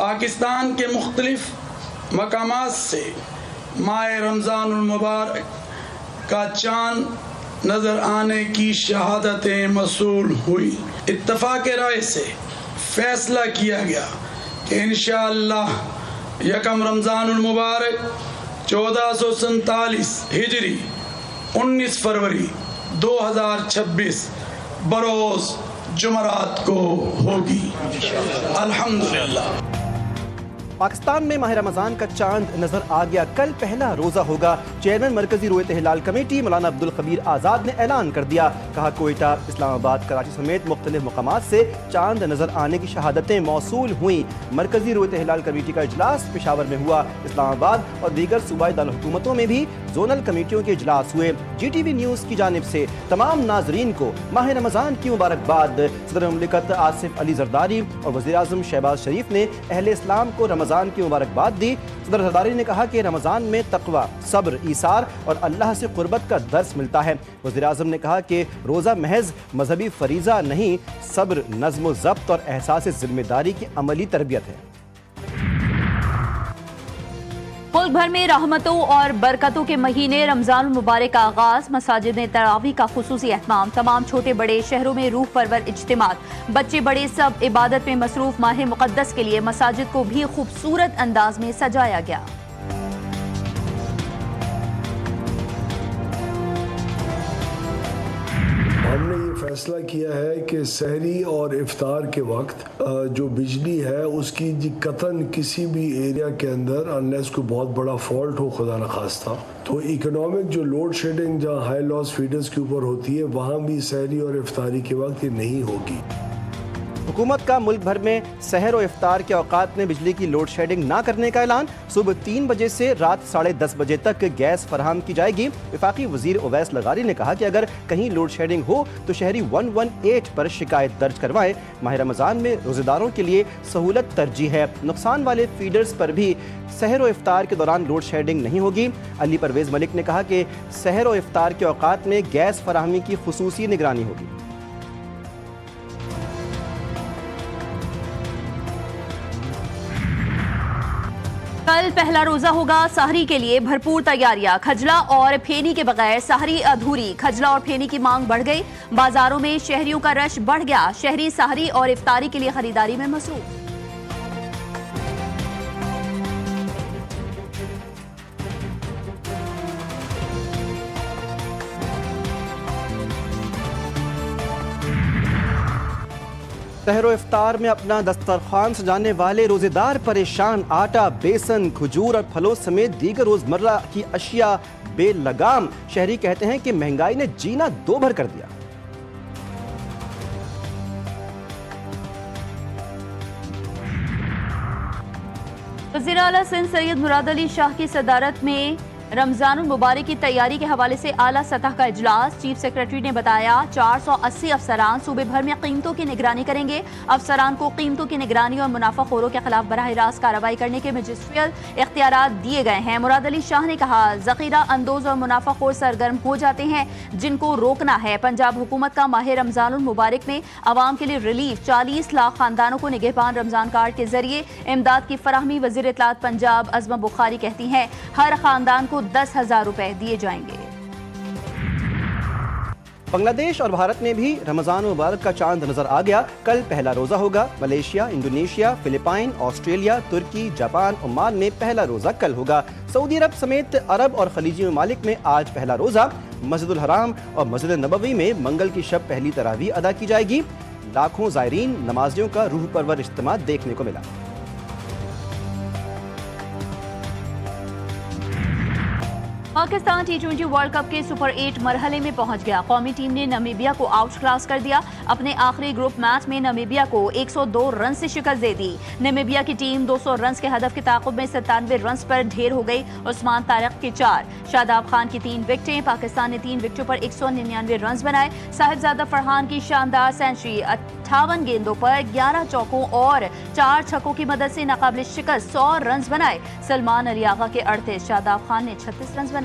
پاکستان کے مختلف مقامات سے ماہ رمضان المبارک کا چاند نظر آنے کی شہادتیں موصول ہوئی۔ اتفاق رائے سے فیصلہ کیا گیا کہ انشاءاللہ یکم رمضان المبارک 1447 ہجری 19 فروری 2026 بروز جمعرات کو ہوگی۔ الحمدللہ۔ پاکستان میں ماہ رمضان کا چاند نظر آ گیا، کل پہلا روزہ ہوگا۔ چیئرمین مرکزی رویت ہلال کمیٹی مولانا عبدالخبیر آزاد نے اعلان کر دیا، کہا کوئٹہ، اسلام آباد، کراچی سمیت مختلف مقامات سے چاند نظر آنے کی شہادتیں موصول ہوئیں۔ مرکزی رویت ہلال کمیٹی کا اجلاس پشاور میں ہوا۔ اسلام آباد اور دیگر صوبائی دارالحکومتوں میں بھی زونل کمیٹیوں کے اجلاس ہوئے۔ جی ٹی وی نیوز کی جانب سے تمام ناظرین کو ماہ رمضان کی مبارکباد۔ صدر مملکت آصف علی زرداری اور وزیر اعظم شہباز شریف نے اہل اسلام کو رمضان کی مبارکباد دی۔ صدر زرداری نے کہا کہ رمضان میں تقوی، صبر، ایثار اور اللہ سے قربت کا درس ملتا ہے۔ وزیر اعظم نے کہا کہ روزہ محض مذہبی فریضہ نہیں، صبر، نظم و ضبط اور احساس ذمہ داری کی عملی تربیت ہے۔ ملک بھر میں رحمتوں اور برکتوں کے مہینے رمضان المبارک کا آغاز، مساجد میں تراویح کا خصوصی اہتمام، تمام چھوٹے بڑے شہروں میں روح پرور اجتماعات، بچے بڑے سب عبادت میں مصروف۔ ماہ مقدس کے لیے مساجد کو بھی خوبصورت انداز میں سجایا گیا۔ ہم نے یہ فیصلہ کیا ہے کہ سحری اور افطار کے وقت جو بجلی ہے اس کی قطعاً کسی بھی ایریا کے اندر انلیس کوئی بہت بڑا فالٹ ہو خدا نخواستہ، تو اکنامک جو لوڈ شیڈنگ جہاں ہائی لاس فیڈرز کے اوپر ہوتی ہے وہاں بھی سحری اور افطاری کے وقت یہ نہیں ہوگی۔ حکومت کا ملک بھر میں سحر و افطار کے اوقات میں بجلی کی لوڈ شیڈنگ نہ کرنے کا اعلان۔ صبح 3 بجے سے رات 10:30 بجے تک گیس فراہم کی جائے گی۔ وفاقی وزیر اویس لغاری نے کہا کہ اگر کہیں لوڈ شیڈنگ ہو تو شہری 118 پر شکایت درج کروائیں۔ ماہ رمضان میں روزہ داروں کے لیے سہولت ترجیح ہے، نقصان والے فیڈرز پر بھی سحر و افطار کے دوران لوڈ شیڈنگ نہیں ہوگی۔ علی پرویز ملک نے کہا کہ سحر و افطار کے اوقات میں گیس فراہمی کی خصوصی نگرانی ہوگی۔ کل پہلا روزہ ہوگا، سحری کے لیے بھرپور تیاریاں، کھجلا اور پھینی کے بغیر سحری ادھوری۔ کھجلا اور پھینی کی مانگ بڑھ گئی، بازاروں میں شہریوں کا رش بڑھ گیا، شہری سحری اور افطاری کے لیے خریداری میں مصروف۔ سحر و افطار میں اپنا دسترخوان سجانے والے روزے دار پریشان، آٹا، بیسن، کھجور اور پھلوں سمیت دیگر روزمرہ کی اشیاء بے لگام۔ شہری کہتے ہیں کہ مہنگائی نے جینا دو بھر کر دیا۔ وزیر اعلیٰ سندھ سید مراد علی شاہ کی صدارت میں رمضان المبارک کی تیاری کے حوالے سے اعلیٰ سطح کا اجلاس۔ چیف سیکرٹری نے بتایا 480 افسران صوبے بھر میں قیمتوں کی نگرانی کریں گے۔ افسران کو قیمتوں کی نگرانی اور منافع خوروں کے خلاف براہ راست کارروائی کرنے کے میجسٹریل اختیارات دیے گئے ہیں۔ مراد علی شاہ نے کہا ذخیرہ اندوز اور منافع خور سرگرم ہو جاتے ہیں جن کو روکنا ہے۔ پنجاب حکومت کا ماہ رمضان المبارک میں عوام کے لیے ریلیف، 40 لاکھ خاندانوں کو نگہبان رمضان کارڈ کے ذریعے امداد کی فراہمی۔ وزیر اطلاعات پنجاب عظمہ بخاری کہتی ہیں ہر خاندان کو 10,000 روپے دیے جائیں گے۔ بنگلہ دیش اور بھارت میں بھی رمضان مبارک کا چاند نظر آ گیا، کل پہلا روزہ ہوگا۔ ملیشیا، انڈونیشیا، فلپائن، آسٹریلیا، ترکی، جاپان، عمان میں پہلا روزہ کل ہوگا۔ سعودی عرب سمیت عرب اور خلیجی ممالک میں آج پہلا روزہ۔ مسجد الحرام اور مسجد نبوی میں منگل کی شب پہلی تراویح ادا کی جائے گی۔ لاکھوں زائرین، نمازیوں کا روح پرور اجتماع دیکھنے کو ملا۔ پاکستان T20 ورلڈ کپ کے سپر 8 مرحلے میں پہنچ گیا۔ قومی ٹیم نے نمیبیا کو آؤٹ کلاس کر دیا۔ اپنے آخری گروپ میچ میں نمیبیا کو 102 رن سے شکست دے دی۔ نمیبیا کی ٹیم 200 رنز کے ہدف کے تعاقب میں 97 رنز پر ڈھیر ہو گئی۔ عثمان طارق کی 4، شاداب خان کی 3 وکٹیں۔ پاکستان نے 3 وکٹوں پر 199 رنز بنائے۔ صاحبزادہ فرحان کی شاندار سینچری 58 گیندوں پر 11 چوکوں اور 4 چھکوں کی مدد سے ناقابل شکست 100 رنز بنائے۔ سلمان علی آغا کے 38، شاداب خان نے 36 رنز بنائے۔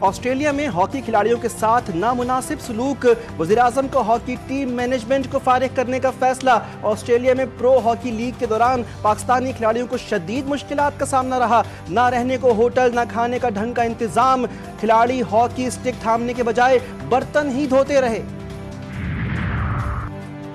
آسٹریلیا میں ہاکی کھلاڑیوں کے ساتھ نامناسب سلوک، وزیراعظم کو ہاکی ٹیم مینجمنٹ کو فارغ کرنے کا فیصلہ۔ آسٹریلیا میں پرو ہاکی لیگ کے دوران پاکستانی کھلاڑیوں کو شدید مشکلات کا سامنا رہا، نہ رہنے کو ہوٹل، نہ کھانے کا ڈھنگ کا انتظام، کھلاڑی ہاکی اسٹک تھامنے کے بجائے برتن ہی دھوتے رہے۔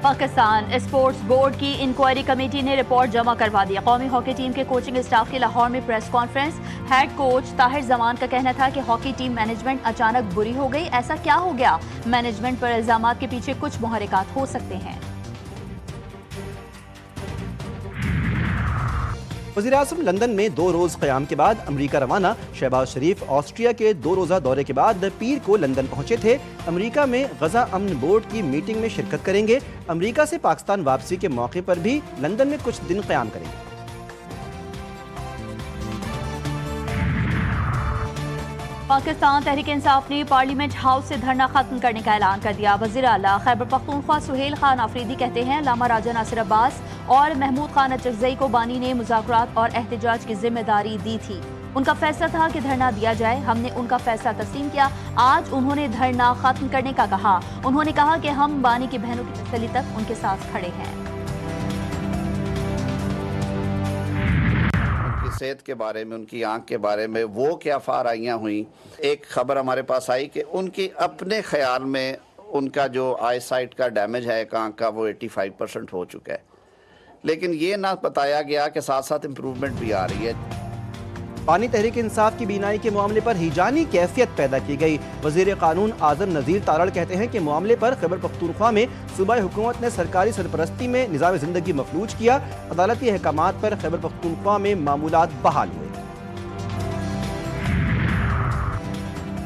پاکستان اسپورٹس بورڈ کی انکوائری کمیٹی نے رپورٹ جمع کروا دی۔ قومی ہاکی ٹیم کے کوچنگ اسٹاف کی لاہور میں press conference, head coach Tahir Zaman کا کہنا تھا کہ ہاکی ٹیم مینجمنٹ اچانک بری ہو گئی۔ ایسا کیا ہو گیا؟ مینجمنٹ پر الزامات کے پیچھے کچھ محرکات ہو سکتے ہیں۔ وزیراعظم لندن میں 2 روز قیام کے بعد امریکہ روانہ۔ شہباز شریف آسٹریا کے 2 روزہ دورے کے بعد پیر کو لندن پہنچے تھے۔ امریکہ میں غزہ امن بورڈ کی میٹنگ میں شرکت کریں گے۔ امریکہ سے پاکستان واپسی کے موقع پر بھی لندن میں کچھ دن قیام کریں گے۔ پاکستان تحریک انصاف نے پارلیمنٹ ہاؤس سے دھرنا ختم کرنے کا اعلان کر دیا۔ وزیر اعلیٰ خیبر پختونخوا سہیل خان آفریدی کہتے ہیں علامہ راجہ ناصر عباس اور محمود خان اچکزئی کو بانی نے مذاکرات اور احتجاج کی ذمہ داری دی تھی۔ ان کا فیصلہ تھا کہ دھرنا دیا جائے، ہم نے ان کا فیصلہ تسلیم کیا۔ آج انہوں نے دھرنا ختم کرنے کا کہا۔ انہوں نے کہا کہ ہم بانی کی بہنوں کی تسلی تک ان کے ساتھ کھڑے ہیں۔ صحت کے بارے میں، ان کی آنکھ کے بارے میں وہ کیا فارائیاں ہوئیں۔ ایک خبر ہمارے پاس آئی کہ ان کی اپنے خیال میں ان کا جو آئی سائٹ کا ڈیمیج ہے ایک آنکھ کا وہ 85% ہو چکا ہے، لیکن یہ نہ بتایا گیا کہ ساتھ ساتھ امپروومنٹ بھی آ رہی ہے۔ بانی تحریک انصاف کی بینائی کے معاملے پر ہیجانی کیفیت پیدا کی گئی۔ وزیر قانون اعظم نذیر تارڑ کہتے ہیں کہ معاملے پر خیبر پختونخوا میں صوبائی حکومت نے سرکاری سرپرستی میں نظام زندگی مفلوج کیا۔ عدالتی احکامات پر خیبر پختونخوا میں معمولات بحال ہوئے۔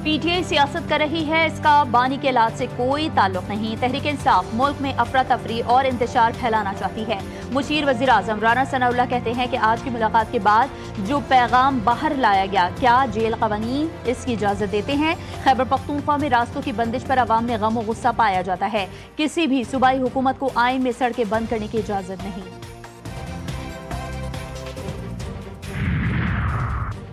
پی ٹی آئی سیاست کر رہی ہے، اس کا بانی کے علاج سے کوئی تعلق نہیں۔ تحریک انصاف ملک میں افراتفری اور انتشار پھیلانا چاہتی ہے۔ مشیر وزیر اعظم رانا ثناء اللہ کہتے ہیں کہ آج کی ملاقات کے بعد جو پیغام باہر لایا گیا، کیا جیل قوانین اس کی اجازت دیتے ہیں؟ خیبر پختونخوا میں راستوں کی بندش پر عوام میں غم و غصہ پایا جاتا ہے۔ کسی بھی صوبائی حکومت کو آئین میں سڑکیں بند کرنے کی اجازت نہیں۔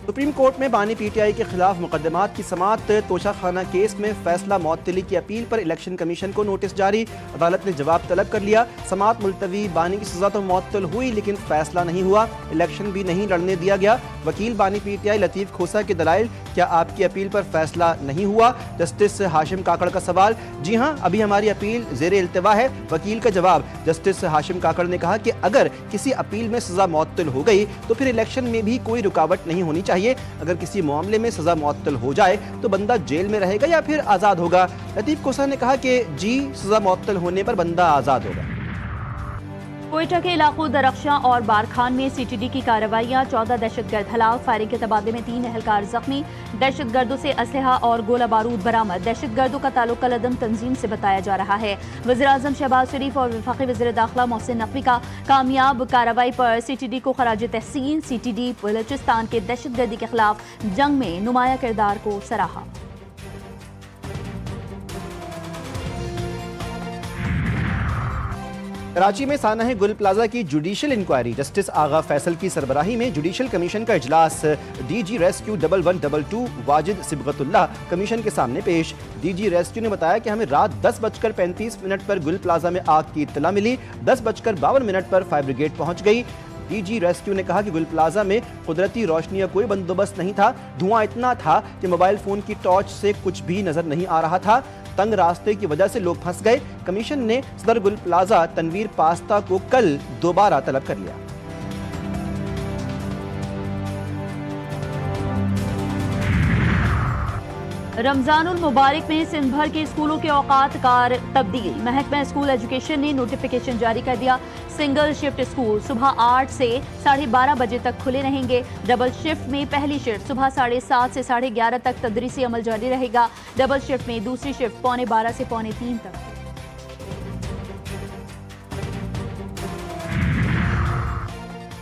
سپریم کورٹ میں بانی پی ٹی آئی کے خلاف مقدمات کی سماعت، توشہ خانہ کیس میں فیصلہ معطلی کی اپیل پر الیکشن کمیشن کو نوٹس جاری۔ عدالت نے جواب طلب کر لیا۔ سماعت ملتوی، بانی کی سزا تو معطل ہوئی لیکن فیصلہ نہیں ہوا، الیکشن بھی نہیں لڑنے دیا گیا۔ وکیل بانی پی ٹی آئی لطیف کھوسا کے دلائل، کیا آپ کی اپیل پر فیصلہ نہیں ہوا؟ جسٹس ہاشم کاکڑ کا سوال، جی ہاں ابھی ہماری اپیل زیر التوا ہے۔ وکیل کا جواب، جسٹس ہاشم کاکڑ نے کہا کہ اگر کسی اپیل میں سزا معطل ہو گئی تو پھر الیکشن میں بھی کوئی رکاوٹ نہیں ہونی چاہیے۔ اگر کسی معاملے میں سزا معطل ہو جائے تو بندہ جیل میں رہے گا یا پھر آزاد ہوگا؟ لطیف کھوسا نے کہا کہ جی، سزا معطل ہونے پر بندہ آزاد ہوگا۔ کوئٹہ کے علاقوں درخشاں اور بارکھان میں سی ٹی ڈی کی کارروائیاں، 14 دہشت گرد ہلاک، فائرنگ کے تبادلے میں 3 اہلکار زخمی، دہشت گردوں سے اسلحہ اور گولہ بارود برآمد۔ دہشت گردوں کا تعلق العدم تنظیم سے بتایا جا رہا ہے۔ وزیراعظم شہباز شریف اور وفاقی وزیر داخلہ محسن نقوی کا کامیاب کارروائی پر سی ٹی ڈی کو خراج تحسین۔ سی ٹی ڈی بلوچستان کے دہشت گردی کے خلاف جنگ میں نمایاں کردار کو سراہا۔ کراچی میں سانحہ گل پلازا کی جوڈیشل انکوائری، جسٹس آغا فیصل کی سربراہی میں جوڈیشل کمیشن کا اجلاس، D G rescue 1122 Wajid Sibghat اللہ کمیشن کے سامنے پیش۔ ڈی جی ریسکیو نے بتایا کہ ہمیں رات 10:35 پر گل پلازا میں آگ کی اطلاع ملی، 10:52 پر فائر بریگیڈ پہنچ گئی۔ ڈی جی ریسکیو نے کہا کہ گل پلازا میں قدرتی روشنی کا کوئی بندوبست نہیں تھا، دھواں اتنا تھا کہ موبائل فون کی ٹارچ سے کچھ بھی نظر نہیں آ رہا تھا، تنگ راستے کی وجہ سے لوگ پھنس گئے۔ کمیشن نے صدر گل پلازا تنویر پاستا کو کل دوبارہ طلب کر لیا۔ رمضان المبارک میں سندھ بھر کے اسکولوں کے اوقات کار تبدیل، محکمہ اسکول ایجوکیشن نے نوٹیفیکیشن جاری کر دیا۔ سنگل شفٹ اسکول صبح 8 سے 12:30 بجے تک کھلے رہیں گے۔ ڈبل شفٹ میں پہلی شفٹ صبح 7:30 سے 11:30 تک تدریسی عمل جاری رہے گا۔ ڈبل شفٹ میں دوسری شفٹ 12:15 سے 2:45 تک۔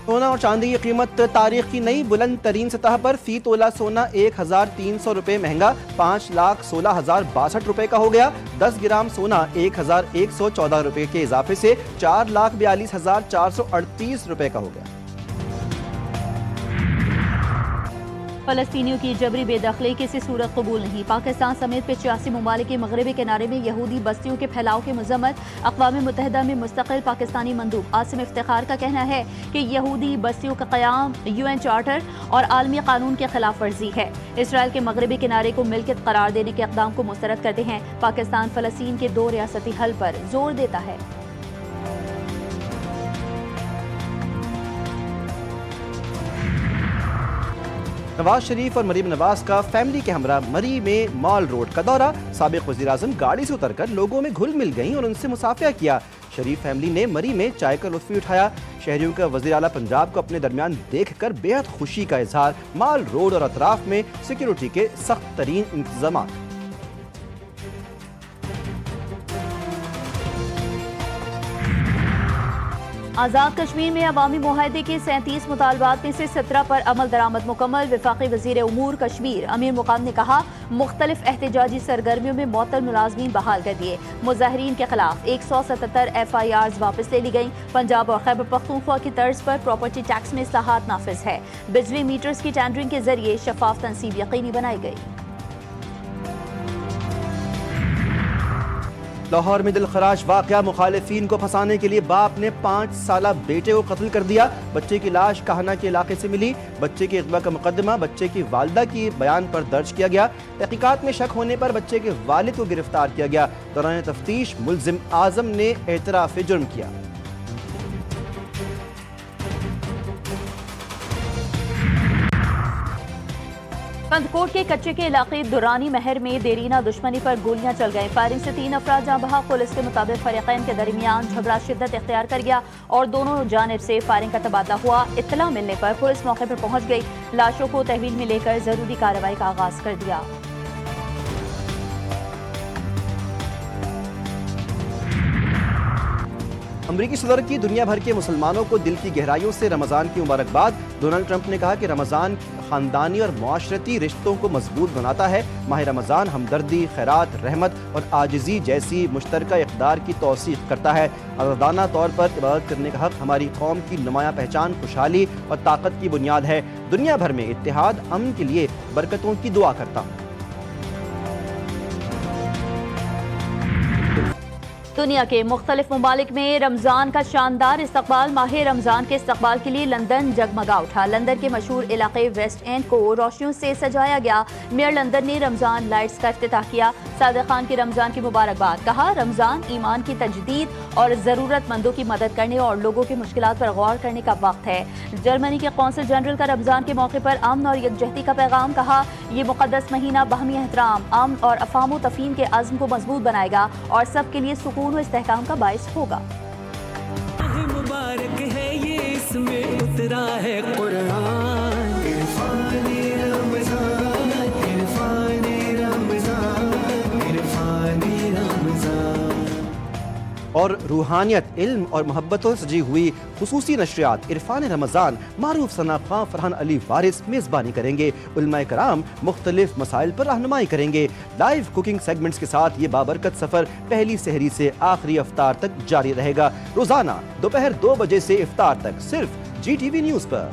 سونا اور چاندی کی قیمت تاریخ کی نئی بلند ترین سطح پر، فی تولہ سونا 1300 روپے مہنگا 5,16,062 روپے کا ہو گیا۔ 10 گرام سونا 1,114 روپے کے اضافے سے 4,42,438 روپے کا ہو گیا۔ فلسطینیوں کی جبری بے دخلی کسی صورت قبول نہیں. پاکستان سمیت 85 ممالک کے مغربی کنارے میں یہودی بستیوں کے پھیلاؤ کی مذمت. اقوام متحدہ میں مستقل پاکستانی مندوب عاصم افتخار کا کہنا ہے کہ یہودی بستیوں کا قیام UN چارٹر اور عالمی قانون کی خلاف ورزی ہے. اسرائیل کے مغربی کنارے کو ملکیت قرار دینے کے اقدام کو مسترد کرتے ہیں. پاکستان فلسطین کے 2 ریاستی حل پر زور دیتا ہے. نواز شریف اور مریم نواز کا فیملی کے ہمراہ مری میں مال روڈ کا دورہ. سابق وزیراعظم گاڑی سے اتر کر لوگوں میں گھل مل گئیں اور ان سے مصافحہ کیا. شریف فیملی نے مری میں چائے کا لطف بھی اٹھایا. شہریوں کا وزیر اعلیٰ پنجاب کو اپنے درمیان دیکھ کر بے حد خوشی کا اظہار. مال روڈ اور اطراف میں سیکیورٹی کے سخت ترین انتظامات. آزاد کشمیر میں عوامی معاہدے کے 37 مطالبات میں سے 17 پر عمل درآمد مکمل. وفاقی وزیر امور کشمیر امیر مقام نے کہا مختلف احتجاجی سرگرمیوں میں معطل ملازمین بحال کر دیے. مظاہرین کے خلاف 177 FIRs واپس لے لی گئیں. پنجاب اور خیبر پختونخوا کی طرز پر پراپرٹی ٹیکس میں اصلاحات نافذ ہے. بجلی میٹرز کی ٹینڈرنگ کے ذریعے شفاف تنصیب یقینی بنائی گئی. لاہور میں دلخراش واقعہ. مخالفین کو پھنسانے کے لیے باپ نے 5 سالہ بیٹے کو قتل کر دیا. بچے کی لاش کاہنا کے علاقے سے ملی. بچے کے اغوا کا مقدمہ بچے کی والدہ کی بیان پر درج کیا گیا. تحقیقات میں شک ہونے پر بچے کے والد کو گرفتار کیا گیا. دوران تفتیش ملزم اعظم نے اعتراف جرم کیا. کندکوٹ کے کچے کے علاقے دورانی مہر میں دیرینہ دشمنی پر گولیاں چل گئیں. فائرنگ سے 3 افراد جاں بحق. پولیس کے مطابق فریقین کے درمیان جھگڑا شدت اختیار کر گیا اور دونوں جانب سے فائرنگ کا تبادلہ ہوا. اطلاع ملنے پر پولیس موقع پر پہنچ گئی. لاشوں کو تحویل میں لے کر ضروری کارروائی کا آغاز کر دیا. امریکی صدر کی دنیا بھر کے مسلمانوں کو دل کی گہرائیوں سے رمضان کی مبارکباد. ڈونلڈ ٹرمپ نے کہا کہ رمضان خاندانی اور معاشرتی رشتوں کو مضبوط بناتا ہے. ماہ رمضان ہمدردی، خیرات، رحمت اور عاجزی جیسی مشترکہ اقدار کی توثیق کرتا ہے. آزادانہ طور پر عبادت کرنے کا حق ہماری قوم کی نمایاں پہچان، خوشحالی اور طاقت کی بنیاد ہے. دنیا بھر میں اتحاد، امن کے لیے برکتوں کی دعا کرتا ہوں. دنیا کے مختلف ممالک میں رمضان کا شاندار استقبال. ماہ رمضان کے استقبال کے لیے لندن جگمگا اٹھا. لندن کے مشہور علاقے ویسٹ اینڈ کو روشنیوں سے سجایا گیا. میئر لندن نے رمضان لائٹس کا افتتاح کیا. صادق خان کی رمضان کی مبارکباد. کہا رمضان ایمان کی تجدید اور ضرورت مندوں کی مدد کرنے اور لوگوں کی مشکلات پر غور کرنے کا وقت ہے. جرمنی کے قونصل جنرل کا رمضان کے موقع پر امن اور یکجہتی کا پیغام. کہا یہ مقدس مہینہ باہمی احترام، امن اور افہام و تفہیم کے عزم کو مضبوط بنائے گا اور سب کے لیے سکون و استحکام کا باعث ہوگا. مبارک ہے یہ، اس میں اترا ہے قرآن. عرفان رمضان، عرفان رمضان، عرفان رمضان. اور روحانیت، علم اور محبتوں سے سجی ہوئی خصوصی نشریات عرفان رمضان معروف ثنا خواں فرحان علی وارث میزبانی کریں گے. علماء کرام مختلف مسائل پر رہنمائی کریں گے. لائیو کوکنگ سیگمنٹس کے ساتھ یہ بابرکت سفر پہلی سحری سے آخری افطار تک جاری رہے گا. روزانہ دوپہر 2 بجے سے افطار تک صرف GTV نیوز پر.